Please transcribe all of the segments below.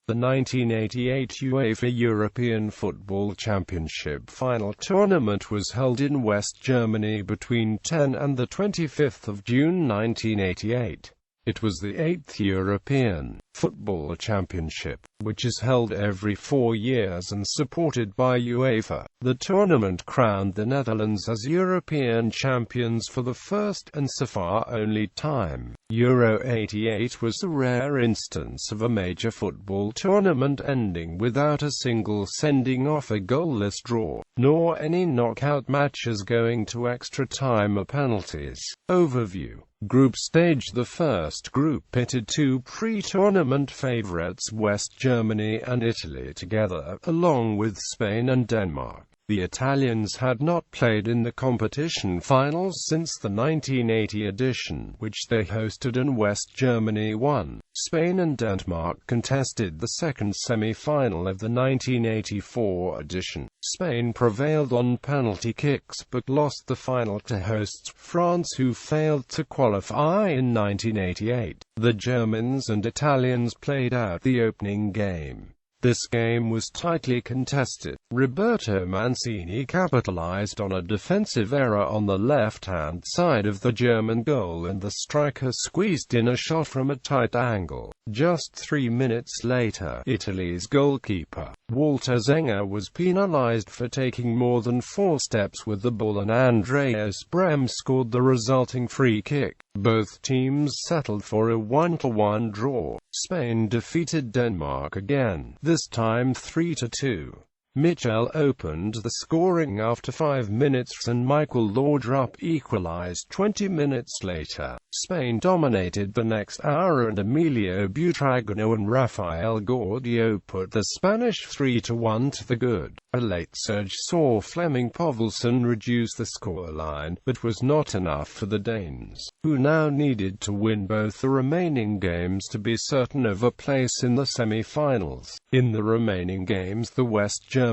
The 1988 UEFA European Football Championship final tournament was held in West Germany between 10 and 25 June 1988. It was the 8th European Football Championship, which is held every 4 years and supported by UEFA. The tournament crowned the Netherlands as European champions for the first and so far only time. Euro 88 was a rare instance of a major football tournament ending without a single sending-off, a goalless draw, nor any knockout matches going to extra time or penalties. Overview. Group stage. The first group pitted two pre-tournament favourites, West Germany and Italy, together, along with Spain and Denmark. The Italians had not played in the competition finals since the 1980 edition, which they hosted, and West Germany won. Spain and Denmark contested the second semi-final of the 1984 edition. Spain prevailed on penalty kicks but lost the final to hosts France, who failed to qualify in 1988. The Germans and Italians played out the opening game. This game was tightly contested. Roberto Mancini capitalized on a defensive error on the left-hand side of the German goal, and the striker squeezed in a shot from a tight angle. Just 3 minutes later, Italy's goalkeeper, Walter Zenga, was penalized for taking more than 4 steps with the ball, and Andreas Brehme scored the resulting free kick. Both teams settled for a 1-1 draw. Spain defeated Denmark again, this time 3-2. Michel opened the scoring after 5 minutes and Michael Laudrup equalized 20 minutes later. Spain dominated the next hour, and Emilio Butragueño and Rafael Guardio put the Spanish 3-1 to the good. A late surge saw Flemming Povelsen reduce the scoreline, but was not enough for the Danes, who now needed to win both the remaining games to be certain of a place in the semi-finals. In the remaining games, the West Germans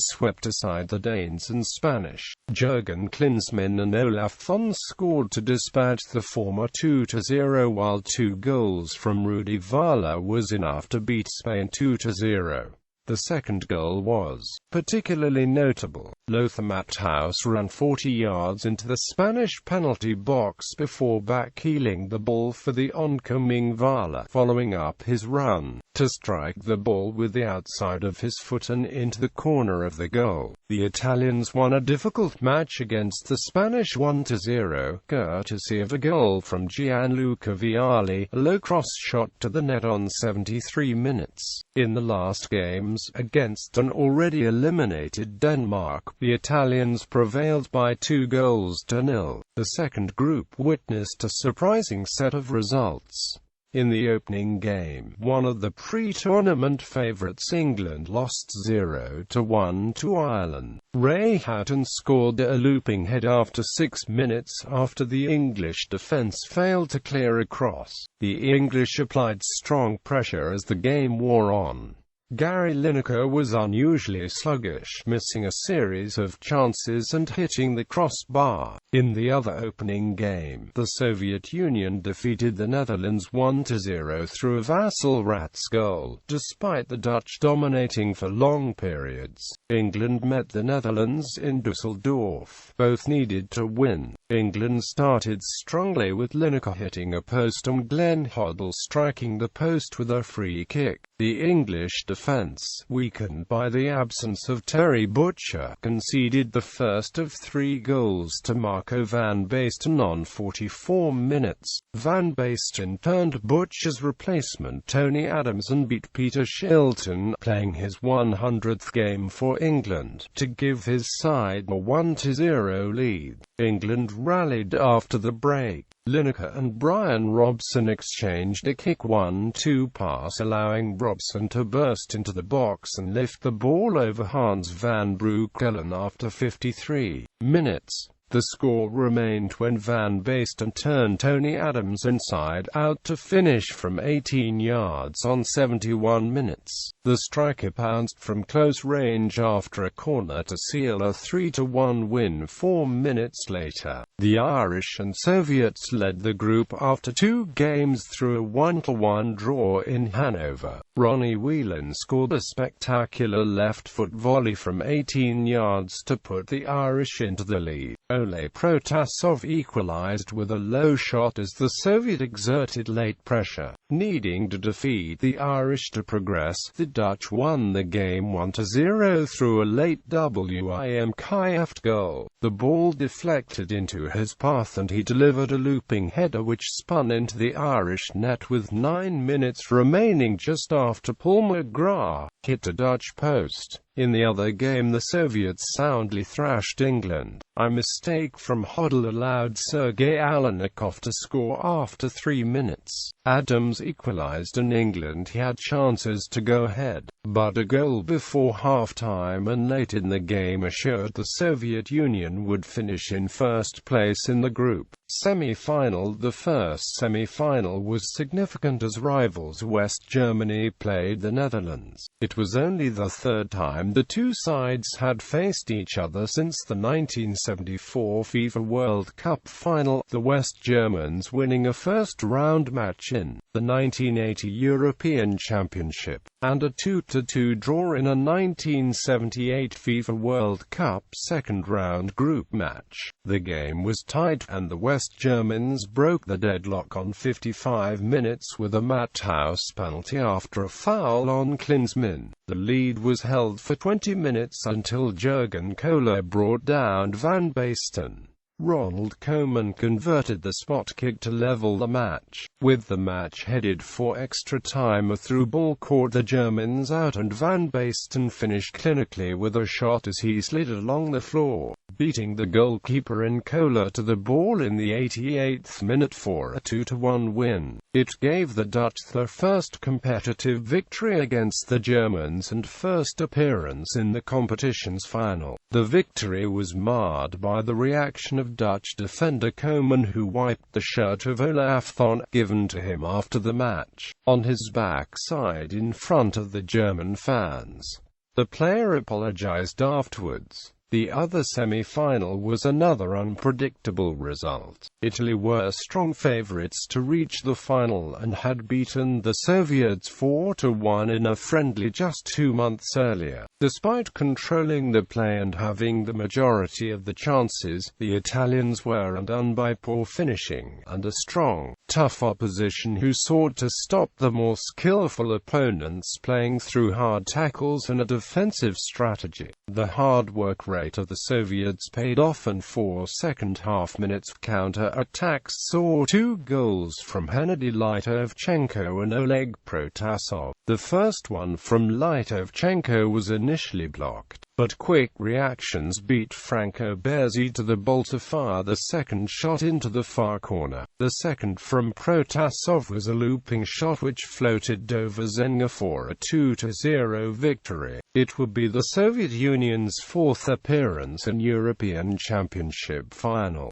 swept aside the Danes and Spanish. Jürgen Klinsmann and Olaf Thon scored to dispatch the former 2-0, while 2 goals from Rudi Völler was enough to beat Spain 2-0. The second goal was particularly notable. Lothar Matthaus ran 40 yards into the Spanish penalty box before backheeling the ball for the oncoming Völler, following up his run to strike the ball with the outside of his foot and into the corner of the goal. The Italians won a difficult match against the Spanish 1-0, courtesy of a goal from Gianluca Vialli, a low cross shot to the net on 73 minutes. In the last games, against an already eliminated Denmark, the Italians prevailed by 2-0. The second group witnessed a surprising set of results. In the opening game, one of the pre-tournament favourites, England, lost 0-1 to Ireland. Ray Houghton scored a looping head after 6 minutes after the English defence failed to clear a cross. The English applied strong pressure as the game wore on. Gary Lineker was unusually sluggish, missing a series of chances and hitting the crossbar. In the other opening game, the Soviet Union defeated the Netherlands 1-0 through a Vasselrats goal, despite the Dutch dominating for long periods. England met the Netherlands in Dusseldorf. Both needed to win. England started strongly, with Lineker hitting a post and Glenn Hoddle striking the post with a free kick. The English defence, weakened by the absence of Terry Butcher, conceded the first of 3 goals to Marco van Basten on 44 minutes. Van Basten turned Butcher's replacement Tony Adams and beat Peter Shilton, playing his 100th game for England, to give his side a 1-0 lead. England rallied after the break. Lineker and Brian Robson exchanged a kick 1-2 pass, allowing Robson to burst into the box and lift the ball over Hans van Breukelen after 53 minutes. The score remained when Van Basten turned Tony Adams inside out to finish from 18 yards on 71 minutes. The striker pounced from close range after a corner to seal a 3-1 win 4 minutes later. The Irish and Soviets led the group after 2 games through a 1-1 draw in Hanover. Ronnie Whelan scored a spectacular left-foot volley from 18 yards to put the Irish into the lead. Ole Protasov equalized with a low shot as the Soviet exerted late pressure, needing to defeat the Irish to progress. The Dutch won the game 1-0 through a late Wim Kieft goal. The ball deflected into his path and he delivered a looping header which spun into the Irish net with 9 minutes remaining just after Paul McGrath hit a Dutch post. In the other game, the Soviets soundly thrashed England. A mistake from Hoddle allowed Sergei Aleknakov to score after 3 minutes. Adams equalized and England had chances to go ahead, but a goal before half-time and late in the game assured the Soviet Union would finish in first place in the group semi-final. The first semi-final was significant as rivals West Germany played the Netherlands. It was only the third time the two sides had faced each other since the 1974 FIFA World Cup final, the West Germans winning a first-round match in the 1980 European Championship, and a 2-2 draw in a 1978 FIFA World Cup second-round group match. The game was tight, and the West Germans broke the deadlock on 55 minutes with a Matthaus penalty after a foul on Klinsmann. The lead was held for 20 minutes until Jurgen Kohler brought down Van Basten. Ronald Koeman converted the spot kick to level the match. With the match headed for extra time, a through ball caught the Germans out and Van Basten finished clinically with a shot as he slid along the floor, beating the goalkeeper and Kohler to the ball in the 88th minute for a 2-1 win. It gave the Dutch their first competitive victory against the Germans and first appearance in the competition's final. The victory was marred by the reaction of Dutch defender Koeman, who wiped the shirt of Olaf Thon, given to him after the match, on his backside in front of the German fans. The player apologized afterwards. The other semi-final was another unpredictable result. Italy were strong favourites to reach the final and had beaten the Soviets 4-1 in a friendly just 2 months earlier. Despite controlling the play and having the majority of the chances, the Italians were undone by poor finishing and a strong, tough opposition who sought to stop the more skillful opponents playing through hard tackles and a defensive strategy. The hard work rate of the Soviets paid off, and 4 second-half minutes of counter-attacks saw 2 goals from Hennady Litovchenko and Oleg Protasov. The first one from Litovchenko was initially blocked, but quick reactions beat Franco Baresi to the ball to fire the second shot into the far corner. The second from Protasov was a looping shot which floated Doverzenga for a 2-0 victory. It would be the Soviet Union's 4th appearance in European Championship final.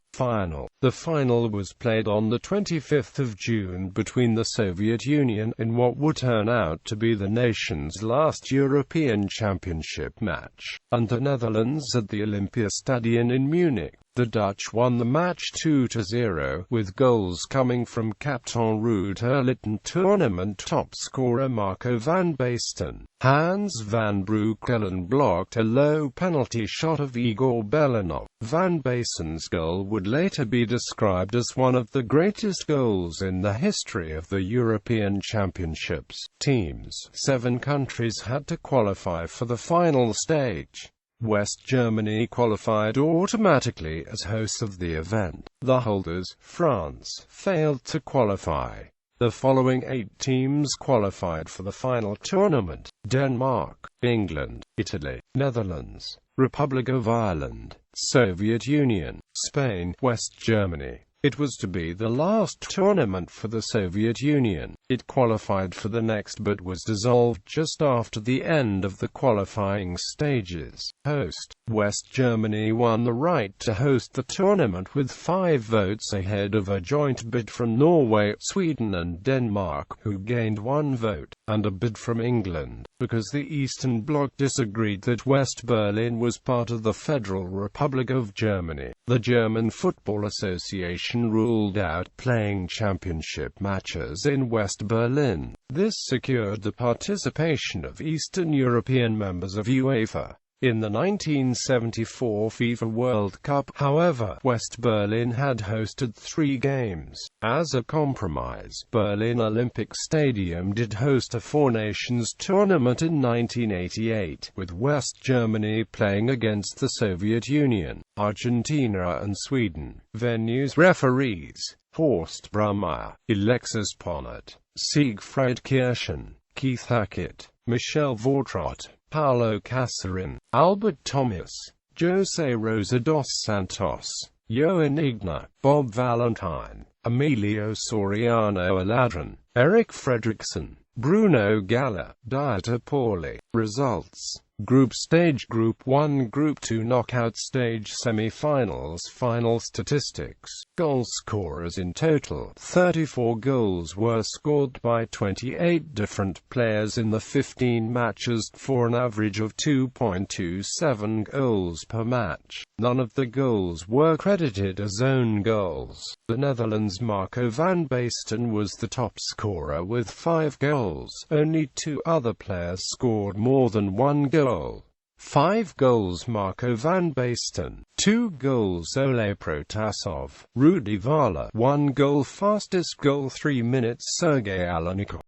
The final was played on the 25th of June between the Soviet Union in what would turn out to be the nation's last European Championship match, and the Netherlands at the Olympiastadion in Munich. The Dutch won the match 2-0, with goals coming from Captain Ruud Gullit and tournament top scorer Marco van Basten. Hans van Breukelen blocked a low penalty shot of Igor Belanov. Van Basten's goal would later be described as one of the greatest goals in the history of the European Championships. 7 countries had to qualify for the final stage. West Germany qualified automatically as hosts of the event. The holders, France, failed to qualify. The following 8 teams qualified for the final tournament: Denmark, England, Italy, Netherlands, Republic of Ireland, Soviet Union, Spain, West Germany. It was to be the last tournament for the Soviet Union. It qualified for the next but was dissolved just after the end of the qualifying stages. Host: West Germany won the right to host the tournament with 5 votes ahead of a joint bid from Norway, Sweden and Denmark, who gained 1 vote, and a bid from England, because the Eastern Bloc disagreed that West Berlin was part of the Federal Republic of Germany. The German Football Association Federation ruled out playing championship matches in West Berlin. This secured the participation of Eastern European members of UEFA. In the 1974 FIFA World Cup, however, West Berlin had hosted 3 games. As a compromise, Berlin Olympic Stadium did host a Four Nations tournament in 1988, with West Germany playing against the Soviet Union, Argentina and Sweden. Venues: referees: Horst Brummeyer, Alexis Ponnet, Siegfried Kirchen, Keith Hackett, Michel Vautrat, Paulo Casarin, Albert Thomas, José Rosa dos Santos, Johan Igna, Bob Valentine, Emilio Soriano Aladran, Eric Fredriksson, Bruno Galla, Dieter Pauli. Results: Group Stage, Group 1, Group 2, Knockout Stage, Semi-finals. Final statistics: goal scorers. In total, 34 goals were scored by 28 different players in the 15 matches, for an average of 2.27 goals per match. None of the goals were credited as own goals. The Netherlands' Marco van Basten was the top scorer with 5 goals. Only 2 other players scored more than 1 goal. 5 goals Marco van Basten, 2 goals Ole Protasov, Rudi Valla, 1 goal. Fastest goal 3 minutes Sergei Alenico.